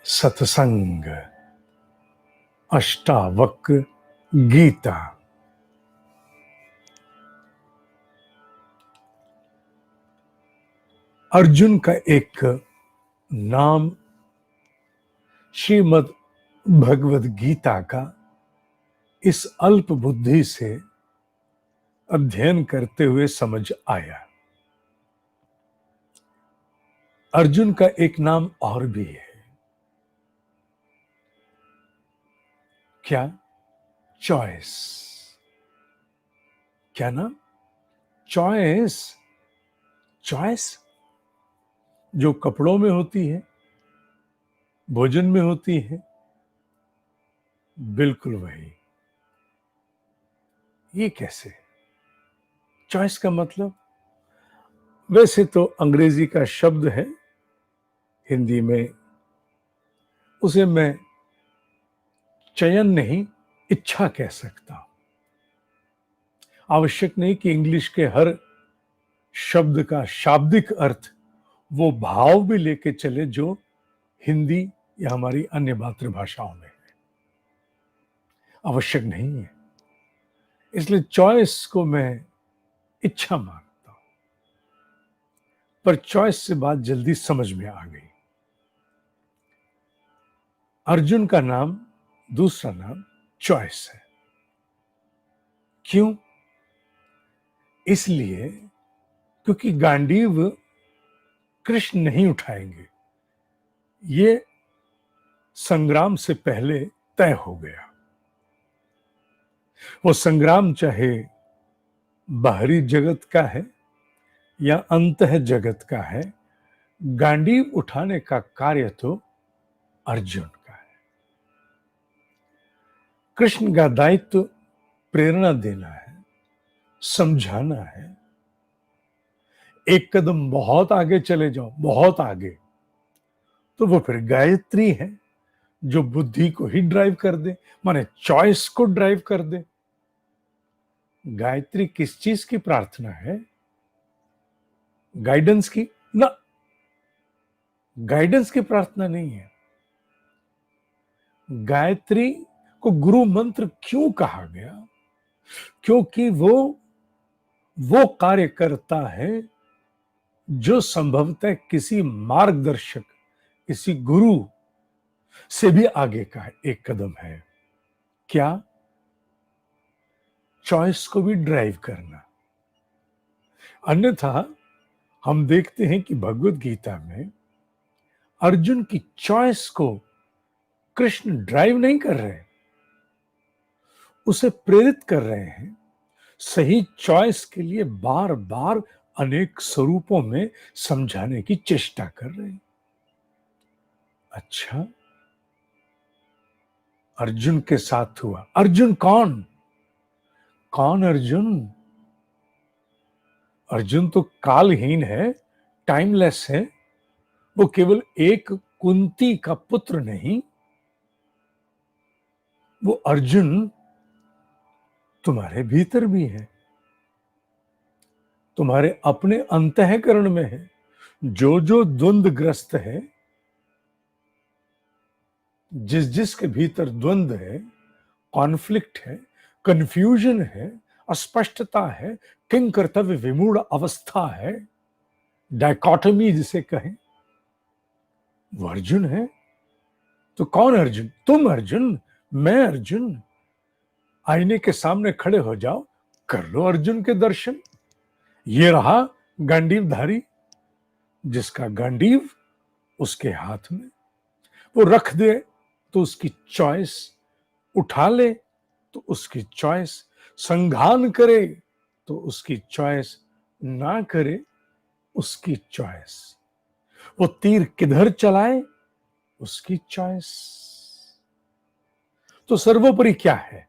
सत्संग, अष्टावक्र गीता। अर्जुन का एक नाम श्रीमद् भगवद गीता का इस अल्प बुद्धि से अध्ययन करते हुए समझ आया। अर्जुन का एक नाम और भी है। क्या? चॉइस। क्या नाम? चॉइस। चॉइस जो कपड़ों में होती है, भोजन में होती है, बिल्कुल वही। ये कैसे? चॉइस का मतलब वैसे तो अंग्रेजी का शब्द है, हिंदी में उसे मैं चयन नहीं, इच्छा कह सकता हूं। आवश्यक नहीं कि इंग्लिश के हर शब्द का शाब्दिक अर्थ वो भाव भी लेके चले जो हिंदी या हमारी अन्य मातृभाषाओं में है। आवश्यक नहीं है। इसलिए चॉइस को मैं इच्छा मानता हूं। पर चॉइस से बात जल्दी समझ में आ गई। अर्जुन का नाम, दूसरा नाम चॉइस है। क्यों? इसलिए क्योंकि गांडीव कृष्ण नहीं उठाएंगे, ये संग्राम से पहले तय हो गया। वो संग्राम चाहे बाहरी जगत का है या अंतः जगत का है, गांडीव उठाने का कार्य तो अर्जुन का है। कृष्ण का दायित्व प्रेरणा देना है, समझाना है। एक कदम बहुत आगे चले जाओ, बहुत आगे, तो वो फिर गायत्री है जो बुद्धि को ही ड्राइव कर दे, माने चॉइस को ड्राइव कर दे। गायत्री किस चीज की प्रार्थना है? गाइडेंस की ना, गाइडेंस की प्रार्थना नहीं है। गायत्री को गुरु मंत्र क्यों कहा गया? क्योंकि वो कार्य करता है जो संभवतः किसी मार्गदर्शक, किसी गुरु से भी आगे का एक कदम है। क्या? चॉइस को भी ड्राइव करना। अन्यथा हम देखते हैं कि भगवत गीता में अर्जुन की चॉइस को कृष्ण ड्राइव नहीं कर रहे, उसे प्रेरित कर रहे हैं। सही चॉइस के लिए बार बार अनेक स्वरूपों में समझाने की चेष्टा कर रहे हैं। अच्छा, अर्जुन के साथ हुआ। अर्जुन कौन? कौन अर्जुन? अर्जुन तो कालहीन है, टाइमलेस है। वो केवल एक कुंती का पुत्र नहीं, वो अर्जुन तुम्हारे भीतर भी है, तुम्हारे अपने अंतःकरण में है। जो द्वंद्वग्रस्त है, जिसके भीतर द्वंद्व है, कॉन्फ्लिक्ट है, कंफ्यूजन है, अस्पष्टता है, किंग कर्तव्य विमूढ़ अवस्था है, डायकॉटमी जिसे कहें, वो अर्जुन है। तो कौन अर्जुन? तुम अर्जुन, मैं अर्जुन। आईने के सामने खड़े हो जाओ, कर लो अर्जुन के दर्शन। ये रहा गांडीवधारी, जिसका गांडीव उसके हाथ में, वो रख दे तो उसकी चॉइस, उठा ले तो उसकी चॉइस, संघान करे तो उसकी चॉइस, ना करे उसकी चॉइस। वो तीर किधर चलाए, उसकी चॉइस। तो सर्वोपरि क्या है?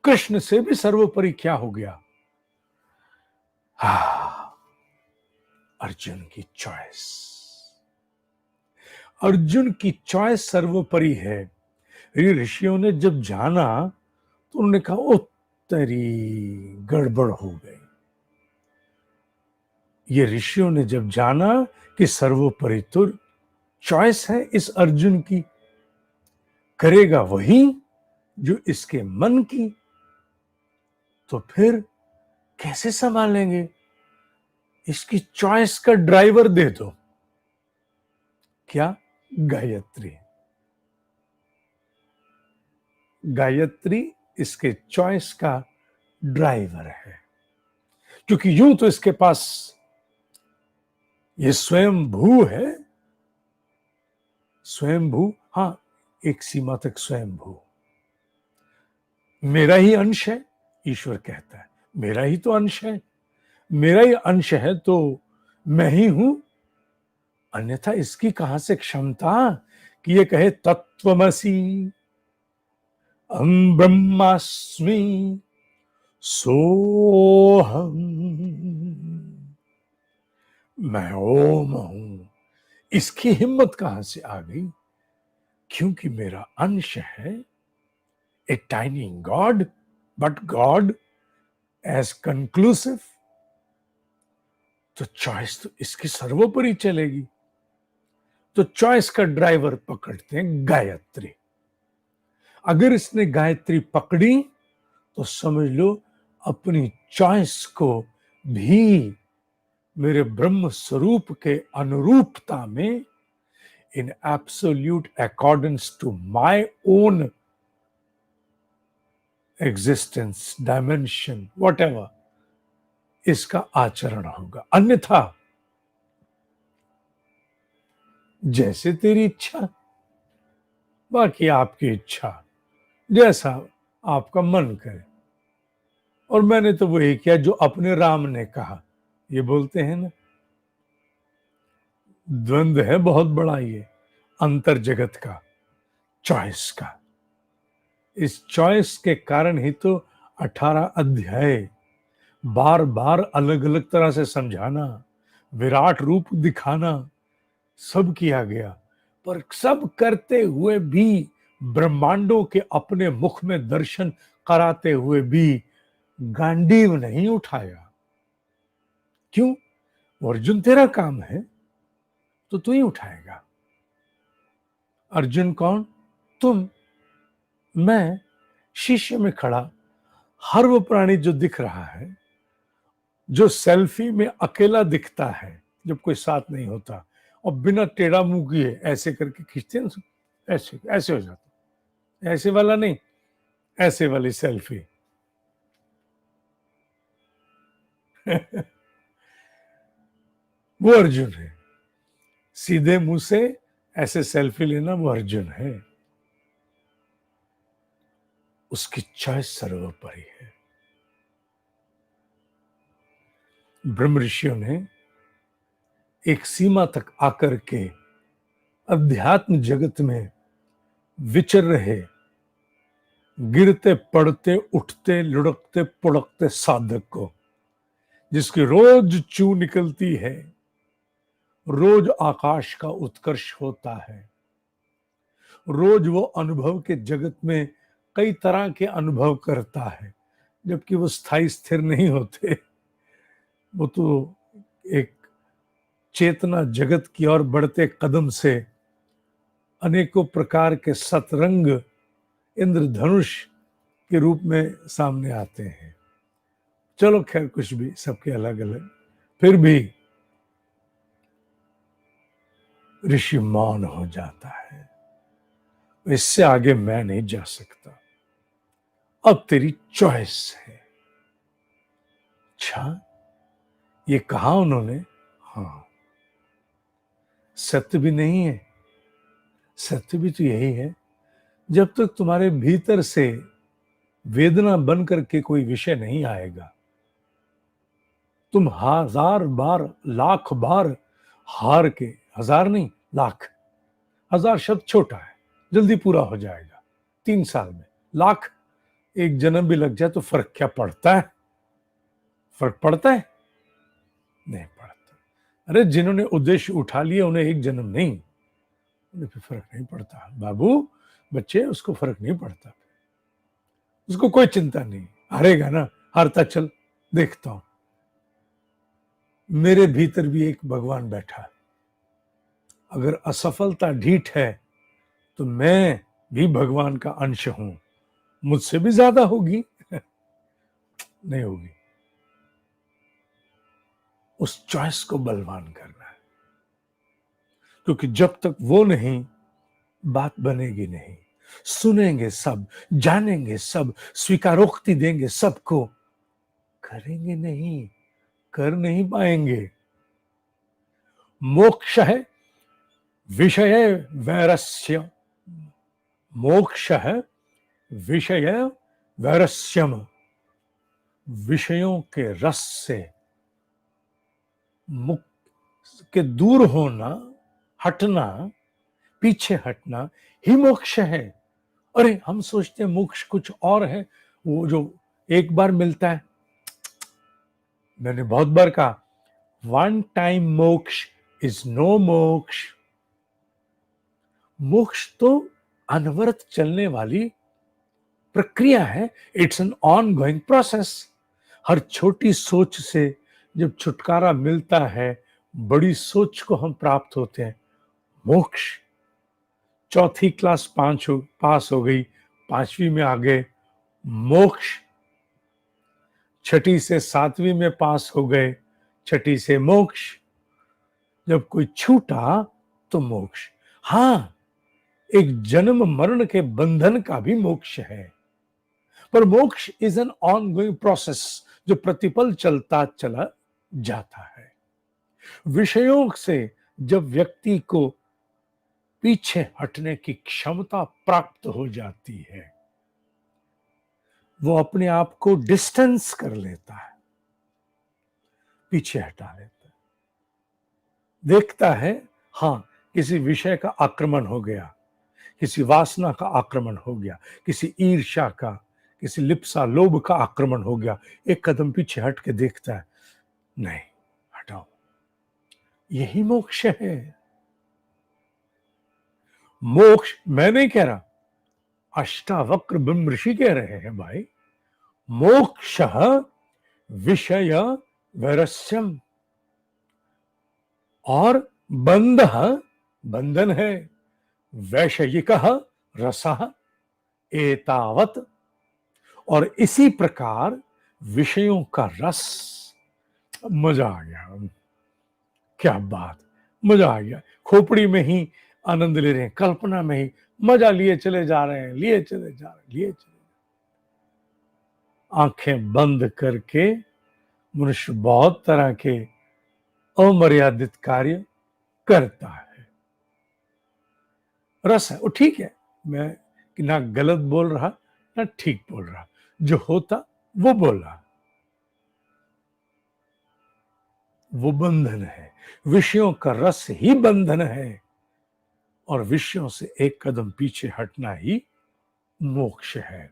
कृष्ण से भी सर्वोपरि क्या हो गया? अर्जुन की चॉइस। अर्जुन की चॉइस सर्वोपरि है। ऋषियों ने जब जाना तो उन्होंने कहा, ओ तेरी गड़बड़ हो गई। ये ऋषियों ने जब जाना कि सर्वोपरि तो चॉइस है इस अर्जुन की, करेगा वही जो इसके मन की, तो फिर कैसे संभालेंगे? इसकी चॉइस का ड्राइवर दे दो। क्या? गायत्री। गायत्री इसके चॉइस का ड्राइवर है, क्योंकि यूं तो इसके पास ये स्वयंभू है, स्वयंभू, हां, एक सीमा तक स्वयंभू। मेरा ही अंश है, ईश्वर कहता है, मेरा ही तो अंश है, मेरा ही अंश है तो मैं ही हूं, अन्यथा इसकी कहां से क्षमता कि ये कहे तत्वमसि अहम ब्रह्मास्मि सोहम, मैं ओम हूं। इसकी हिम्मत कहां से आ गई? क्योंकि मेरा अंश है a tiny God, but God as conclusive. तो चॉइस तो इसकी सर्वोपरि चलेगी। तो चॉइस का ड्राइवर पकड़ते हैं गायत्री। अगर इसने गायत्री पकड़ी तो समझ लो अपनी चॉइस को भी मेरे ब्रह्म स्वरूप के अनुरूपता में, in absolute accordance to my own existence, dimension, whatever, इसका आचरण होगा। अन्यथा जैसे तेरी इच्छा, बाकी आपकी इच्छा, जैसा आपका मन करे। और मैंने तो वही किया जो अपने राम ने कहा। ये बोलते हैं ना, द्वंद्व है बहुत बड़ा ये अंतर जगत का, चॉइस का। इस चॉइस के कारण ही तो 18 अध्याय बार बार अलग अलग तरह से समझाना, विराट रूप दिखाना, सब किया गया। पर सब करते हुए भी, ब्रह्मांडों के अपने मुख में दर्शन कराते हुए भी गांडीव नहीं उठाया। क्यों? अर्जुन तेरा काम है तो तू ही उठाएगा। अर्जुन कौन? तुम, मैं, शीशे में खड़ा हर वो प्राणी जो दिख रहा है, जो सेल्फी में अकेला दिखता है जब कोई साथ नहीं होता, और बिना टेढ़ा मुंह किए ऐसे करके खींचते हैं, ऐसे ऐसे हो जाता। ऐसे वाला नहीं, ऐसे वाली सेल्फी। वो अर्जुन है। सीधे मुंह से ऐसे सेल्फी लेना वो अर्जुन है। उसकी चॉइस सर्वोपरि है। ब्रह्म ऋषियों ने एक सीमा तक आकर के अध्यात्म जगत में विचर रहे गिरते पड़ते उठते लुढ़कते पुढ़कते साधक को, जिसकी रोज चू निकलती है, रोज आकाश का उत्कर्ष होता है, रोज वो अनुभव के जगत में कई तरह के अनुभव करता है, जबकि वो स्थायी स्थिर नहीं होते। वो तो एक चेतना जगत की ओर बढ़ते कदम से अनेकों प्रकार के सतरंग इंद्रधनुष के रूप में सामने आते हैं। चलो खैर, कुछ भी, सबके अलग अलग। फिर भी ऋषि मौन हो जाता है। इससे आगे मैं नहीं जा सकता, अब तेरी चॉइस है। अच्छा, ये कहा उन्होंने? हाँ, सत्य भी नहीं है। सत्य भी तो यही है, जब तक तुम्हारे भीतर से वेदना बन करके कोई विषय नहीं आएगा, तुम 1000 बार, लाख बार हार के, 1000 नहीं, लाख, 1000 शब्द छोटा है, जल्दी पूरा हो जाएगा 3 साल में। लाख, एक जन्म भी लग जाए तो फर्क क्या पड़ता है? फर्क पड़ता है? नहीं पड़ता। अरे जिन्होंने उद्देश्य उठा लिया उन्हें एक जन्म नहीं, उन्हें फिर फर्क नहीं पड़ता। बाबू, बच्चे, उसको फर्क नहीं पड़ता, उसको कोई चिंता नहीं। हारेगा ना, हारता चल, देखता हूं। मेरे भीतर भी एक भगवान बैठा है, अगर असफलता ढीठ है तो मैं भी भगवान का अंश हूं, मुझसे भी ज्यादा होगी। नहीं होगी। उस चॉइस को बलवान करना है, क्योंकि जब तक वो नहीं, बात बनेगी नहीं। सुनेंगे सब, जानेंगे सब, स्वीकारोक्ति देंगे सबको, करेंगे नहीं, कर नहीं पाएंगे। मोक्ष है विषय वैरस्य, मोक्ष है विषय वैरस्यम, विषयों के रस से मुक्त के दूर होना, हटना, पीछे हटना ही मोक्ष है। अरे हम सोचते हैं मोक्ष कुछ और है, वो जो एक बार मिलता है। मैंने बहुत बार कहा, one time moksha is no moksha. मोक्ष तो अनवरत चलने वाली प्रक्रिया है, it's an ongoing process. हर छोटी सोच से जब छुटकारा मिलता है, बड़ी सोच को हम प्राप्त होते हैं। मोक्ष, चौथी क्लास पास हो गई, पांचवी में आ गए, मोक्ष। छठी से सातवीं में पास हो गए, छठी से मोक्ष। जब कोई छूटा तो मोक्ष। हां, एक जन्म मरण के बंधन का भी मोक्ष है, पर मोक्ष is an ongoing process, जो प्रतिपल चलता चला जाता है। विषयों से जब व्यक्ति को पीछे हटने की क्षमता प्राप्त हो जाती है, वो अपने आप को डिस्टेंस कर लेता है, पीछे हटा लेता है। देखता है, हां, किसी विषय का आक्रमण हो गया, किसी वासना का आक्रमण हो गया, किसी ईर्ष्या का, किसी लिप्सा लोभ का आक्रमण हो गया, एक कदम पीछे हट के देखता है, नहीं, हटाओ। यही मोक्ष है। मोक्ष मैं नहीं कह रहा, अष्टावक्र ब्रह्म ऋषि कह रहे हैं भाई। मोक्ष विषय वैरस्यम, और बंध, बंधन है, वैषयिक रसः एतावत, और इसी प्रकार विषयों का रस। मजा आ गया, क्या बात, मजा आ गया। खोपड़ी में ही आनंद ले रहे हैं, कल्पना में ही मजा लिए चले जा रहे हैं, लिए चले जा रहे हैं, लिए चले। आंखें बंद करके मनुष्य बहुत तरह के अमर्यादित कार्य करता है। रस है, वो ठीक है, मैं ना गलत बोल रहा ना ठीक बोल रहा, जो होता वो बोला। वो बंधन है, विषयों का रस ही बंधन है, और विषयों से एक कदम पीछे हटना ही मोक्ष है।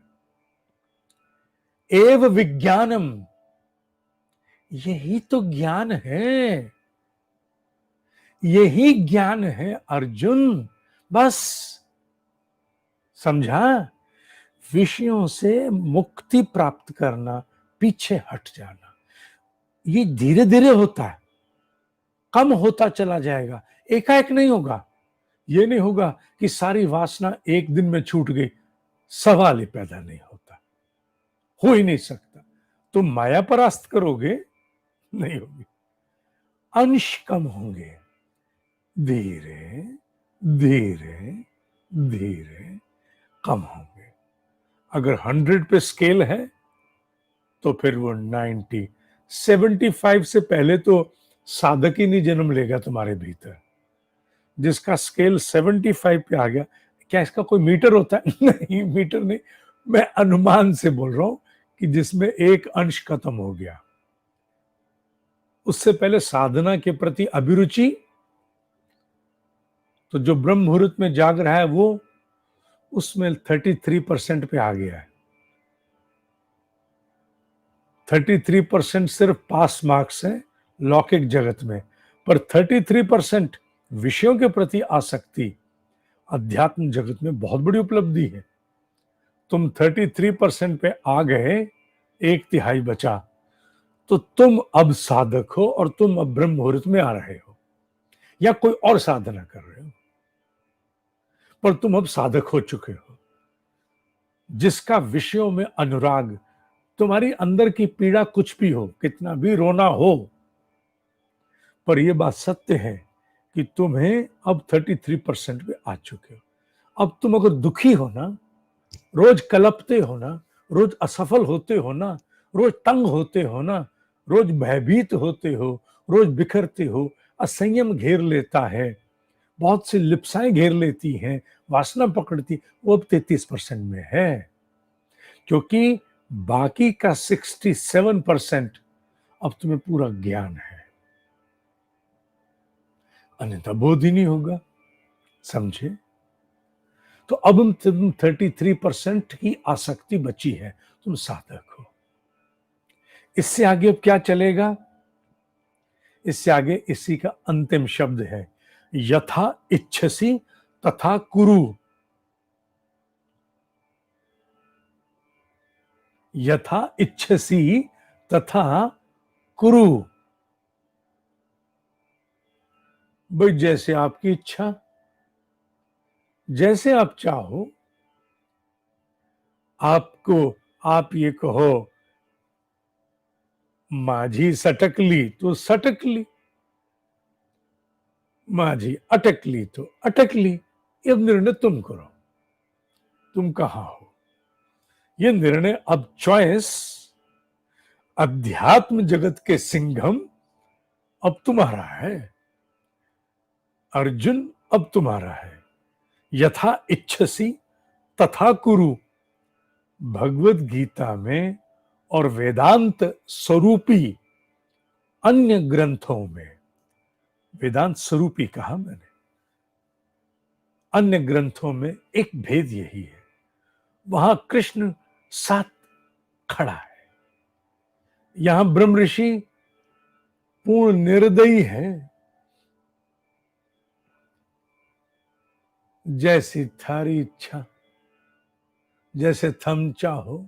एव विज्ञानम, यही तो ज्ञान है, यही ज्ञान है अर्जुन। बस समझा, विषयों से मुक्ति प्राप्त करना, पीछे हट जाना, ये धीरे धीरे होता है, कम होता चला जाएगा, एकाएक नहीं होगा। ये नहीं होगा कि सारी वासना एक दिन में छूट गई, सवाल ही पैदा नहीं होता, हो ही नहीं सकता। तुम माया परास्त करोगे, नहीं होगी। अंश कम होंगे, धीरे धीरे धीरे कम होंगे। अगर 100 पे स्केल है तो फिर वो 90, 75 से पहले तो साधक ही नहीं जन्म लेगा तुम्हारे भीतर। जिसका स्केल 75 पे आ गया, क्या इसका कोई मीटर होता है? नहीं, मीटर नहीं, मैं अनुमान से बोल रहा हूं कि जिसमें एक अंश खत्म हो गया। उससे पहले साधना के प्रति अभिरुचि, तो जो ब्रह्म मुहूर्त में जाग रहा है वो उसमें 33% पे आ गया है। 33% सिर्फ पास मार्क्स है लौकिक जगत में, पर 33% विषयों के प्रति आसक्ति अध्यात्म जगत में बहुत बड़ी उपलब्धि है। तुम 33% पे आ गए, 1/3 बचा, तो तुम अब साधक हो और तुम अब ब्रह्म मुहूर्त में आ रहे हो, या कोई और साधना कर रहे हो। पर तुम अब साधक हो चुके हो, जिसका विषयों में अनुराग, तुम्हारी अंदर की पीड़ा कुछ भी हो, कितना भी रोना हो, पर यह बात सत्य है कि तुम्हें अब 33% पे आ चुके हो। अब तुम अगर दुखी हो ना, रोज कलपते हो ना, रोज असफल होते हो ना, रोज तंग होते हो ना, रोज भयभीत होते हो, रोज बिखरते हो, असंयम घेर लेता है, बहुत सी लिप्साएं घेर लेती हैं, वासना पकड़ती, वो अब 33% में है, क्योंकि बाकी का 67% अब तुम्हें पूरा ज्ञान है, अन्यथा बोध ही नहीं होगा। समझे? तो अब तुम 33% की आसक्ति बची है, तुम साधक हो। इससे आगे अब क्या चलेगा? इससे आगे इसी का अंतिम शब्द है, यथा इच्छसी तथा कुरु। यथा इच्छसी तथा कुरु। भाई जैसे आपकी इच्छा, जैसे आप चाहो, आपको आप ये कहो माझी सटक ली तो सटक ली, माझी अटक ली तो अटक ली। ये निर्णय तुम करो, तुम कहां हो। ये निर्णय अब चॉइस अध्यात्म जगत के सिंघम अब तुम्हारा है, अर्जुन अब तुम्हारा है। यथा इच्छसी तथा कुरु, भगवत गीता में और वेदांत स्वरूपी अन्य ग्रंथों में, वेदांत स्वरूपी कहा मैंने, अन्य ग्रंथों में एक भेद यही है, वहां कृष्ण साथ खड़ा है, यहां ब्रह्म ऋषि पूर्ण निर्दयी है। जैसी थारी इच्छा, जैसे थम चाहो,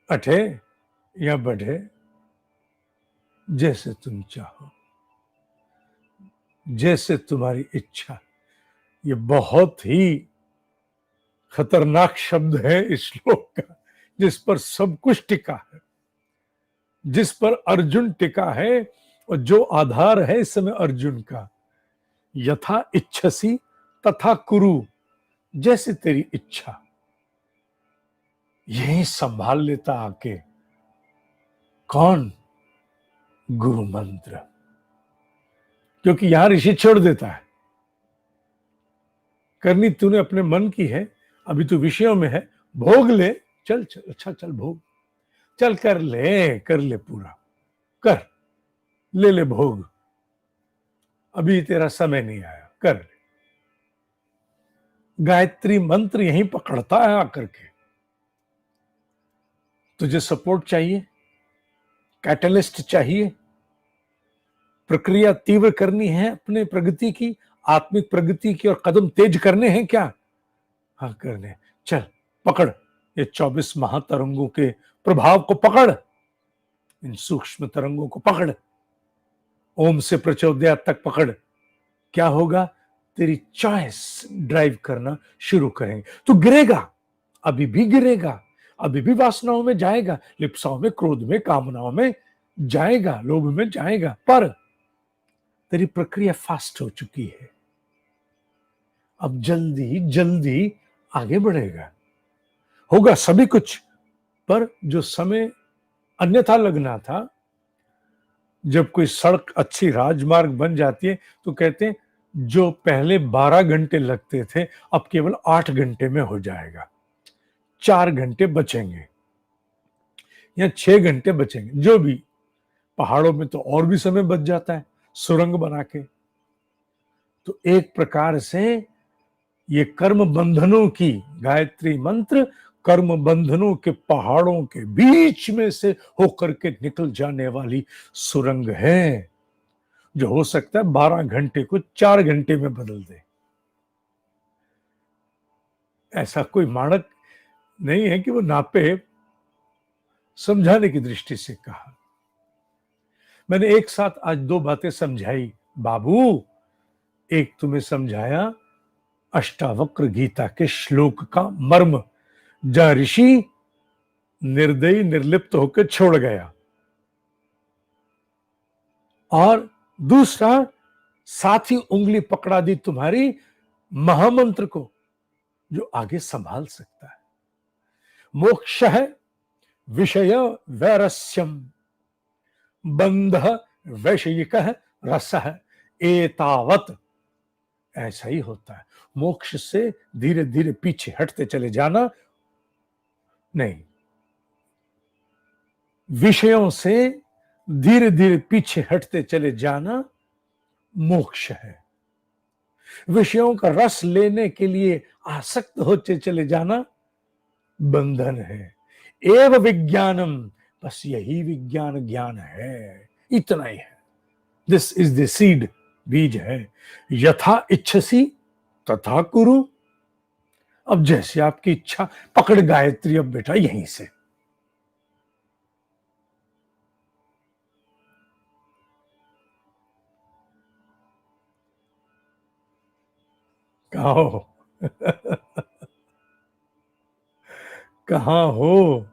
अठे या बढ़े, जैसे तुम चाहो, जैसे तुम्हारी इच्छा। ये बहुत ही खतरनाक शब्द है इस श्लोक का, जिस पर सब कुछ टिका है, जिस पर अर्जुन टिका है, और जो आधार है इस समय अर्जुन का। यथा इच्छसी तथा कुरु, जैसे तेरी इच्छा। यही संभाल लेता आके कौन? गुरु मंत्र। क्योंकि यहां ऋषि छोड़ देता है, करनी तूने अपने मन की है, अभी तू विषयों में है, भोग ले, चल चल, अच्छा चल भोग, चल कर ले पूरा, कर ले भोग, अभी तेरा समय नहीं आया, कर ले। गायत्री मंत्र यहीं पकड़ता है आकर के। तुझे सपोर्ट चाहिए, कैटलिस्ट चाहिए, प्रक्रिया तीव्र करनी है अपने प्रगति की, आत्मिक प्रगति की, और कदम तेज करने हैं क्या? हाँ करने। चल पकड़ ये 24 महातरंगों के प्रभाव को, पकड़ इन सूक्ष्म तरंगों को, पकड़ ओम से प्रचोदया तक पकड़। क्या होगा? तेरी चॉइस ड्राइव करना शुरू करेंगे। तू गिरेगा, अभी भी गिरेगा, अभी भी वासनाओं में जाएगा, लिप्साओं में, क्रोध में, कामनाओं में जाएगा, लोभ में जाएगा, पर तेरी प्रक्रिया फास्ट हो चुकी है, अब जल्दी जल्दी आगे बढ़ेगा, होगा सभी कुछ। पर जो समय अन्यथा लगना था, जब कोई सड़क अच्छी राजमार्ग बन जाती है तो कहते हैं जो पहले 12 घंटे लगते थे अब केवल 8 घंटे में हो जाएगा, 4 घंटे बचेंगे या 6 घंटे बचेंगे, जो भी। पहाड़ों में तो और भी समय बच जाता है सुरंग बना के। तो एक प्रकार से ये कर्म बंधनों की, गायत्री मंत्र कर्म बंधनों के पहाड़ों के बीच में से होकर के निकल जाने वाली सुरंग है, जो हो सकता है 12 घंटे को 4 घंटे में बदल दे। ऐसा कोई मानक नहीं है कि वो नापे, समझाने की दृष्टि से कहा। मैंने एक साथ आज 2 बातें समझाई। बाबू, एक तुम्हें समझाया अष्टावक्र गीता के श्लोक का मर्म, जहां ऋषि निर्दयी निर्लिप्त होकर छोड़ गया, और दूसरा साथ ही उंगली पकड़ा दी तुम्हारी महामंत्र को, जो आगे संभाल सकता है। मोक्ष है विषय वैरस्यम, बंध वैषयिक रस एतावत। ऐसा ही होता है। मोक्ष से धीरे धीरे पीछे हटते चले जाना नहीं, विषयों से धीरे धीरे पीछे हटते चले जाना मोक्ष है। विषयों का रस लेने के लिए आसक्त होते चले जाना बंधन है। एव विज्ञानम, बस यही विज्ञान ज्ञान है, इतना ही है। दिस इज द सीड, बीज है। यथा इच्छसी तथा कुरु। अब जैसे आपकी इच्छा, पकड़ गायत्री अब बेटा यहीं से। कहाँ हो? कहाँ हो?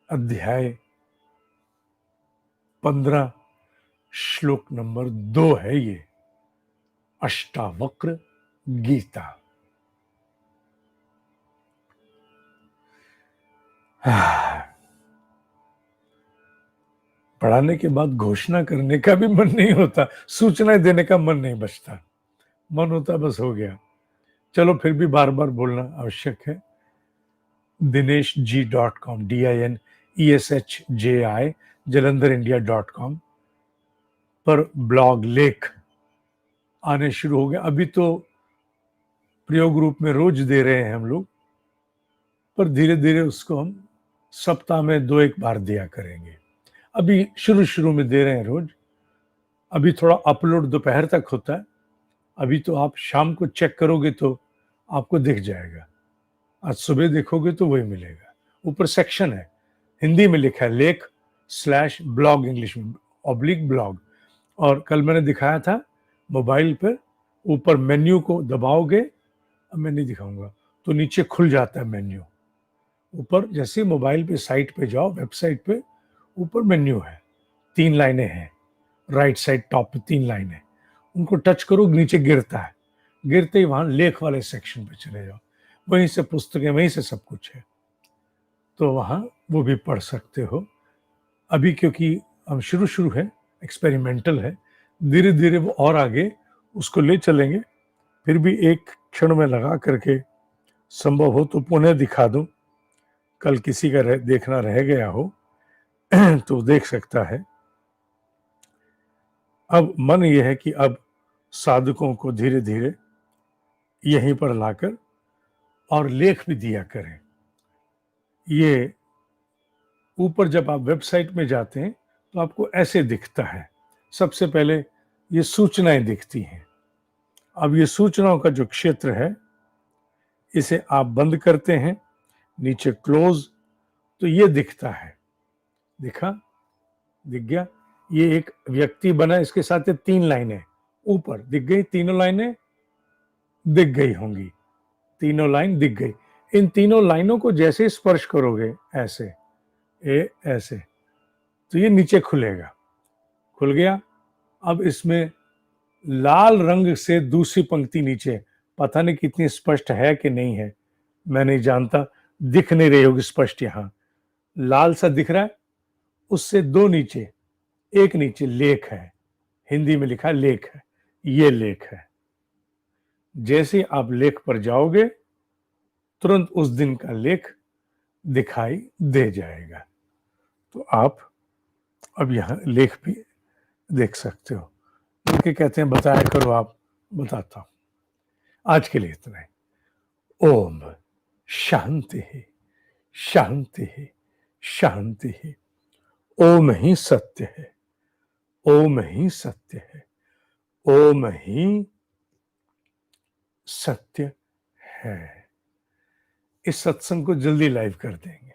अध्याय 15 श्लोक नंबर 2 है ये, अष्टावक्र गीता। पढ़ाने के बाद घोषणा करने का भी मन नहीं होता, सूचना देने का मन नहीं बचता, मन होता बस हो गया। चलो फिर भी बार बार बोलना आवश्यक है। dineshji.com, DINESHJI, jalandharindia.com पर ब्लॉग लेख आने शुरू हो गए। अभी तो प्रयोग रूप में रोज दे रहे हैं हम लोग, पर धीरे धीरे उसको हम सप्ताह में 2-1 बार दिया करेंगे। अभी शुरू में दे रहे हैं रोज। अभी थोड़ा अपलोड दोपहर तक होता है। अभी तो आप शाम को चेक करोगे तो आपको दिख जाएगा। आज सुबह देखोगे तो वही मिलेगा। ऊपर सेक्शन है, हिंदी में लिखा है लेख / ब्लॉग, इंग्लिश में / ब्लॉग। और कल मैंने दिखाया था मोबाइल पर, ऊपर मेन्यू को दबाओगे, अब मैं नहीं दिखाऊंगा, तो नीचे खुल जाता है मेन्यू। ऊपर जैसे मोबाइल पे साइट पे जाओ, वेबसाइट पे, ऊपर मेन्यू है, 3 लाइनें हैं, राइट साइड टॉप पे 3 लाइनें, उनको टच करो, नीचे गिरता है, गिरते ही वहां लेख वाले सेक्शन पे चले जाओ, वहीं से पुस्तकें, वहीं से सब कुछ है, तो वहां वो भी पढ़ सकते हो। अभी क्योंकि हम शुरू है, एक्सपेरिमेंटल है, धीरे धीरे वो और आगे उसको ले चलेंगे। फिर भी एक क्षण में लगा करके संभव हो तो पुनः दिखा दूं, कल किसी का देखना रह गया हो तो देख सकता है। अब मन यह है कि अब साधकों को धीरे धीरे यहीं पर लाकर और लेख भी दिया करें। ये ऊपर जब आप वेबसाइट में जाते हैं तो आपको ऐसे दिखता है। सबसे पहले ये सूचनाएं दिखती हैं। अब ये सूचनाओं का जो क्षेत्र है, इसे आप बंद करते हैं, नीचे क्लोज, तो ये दिखता है। दिखा? दिख गया? ये एक व्यक्ति बना, इसके साथ 3 लाइनें ऊपर दिख गई, तीनों लाइनें दिख गई होंगी, तीनों लाइन दिख गई। इन तीनों लाइनों को जैसे स्पर्श करोगे ऐसे, ऐसे, तो ये नीचे खुलेगा। खुल गया। अब इसमें लाल रंग से दूसरी पंक्ति नीचे, पता नहीं कितनी स्पष्ट है कि नहीं है, मैं नहीं जानता, दिख नहीं रही होगी स्पष्ट, यहां लाल सा दिख रहा है, उससे 2 नीचे, एक नीचे लेख है, हिंदी में लिखा लेख है, ये लेख है। जैसे आप लेख पर जाओगे तुरंत उस दिन का लेख दिखाई दे जाएगा। तो आप अब यहां लेख भी देख सकते हो। उनके कहते हैं बताया करो, आप बताता हूं। आज के लिए इतना है। ओम शांति है, शांति है, शांति है। ओम ही सत्य है, ओम ही सत्य है, ओम ही सत्य है। इस सत्संग को जल्दी लाइव कर देंगे।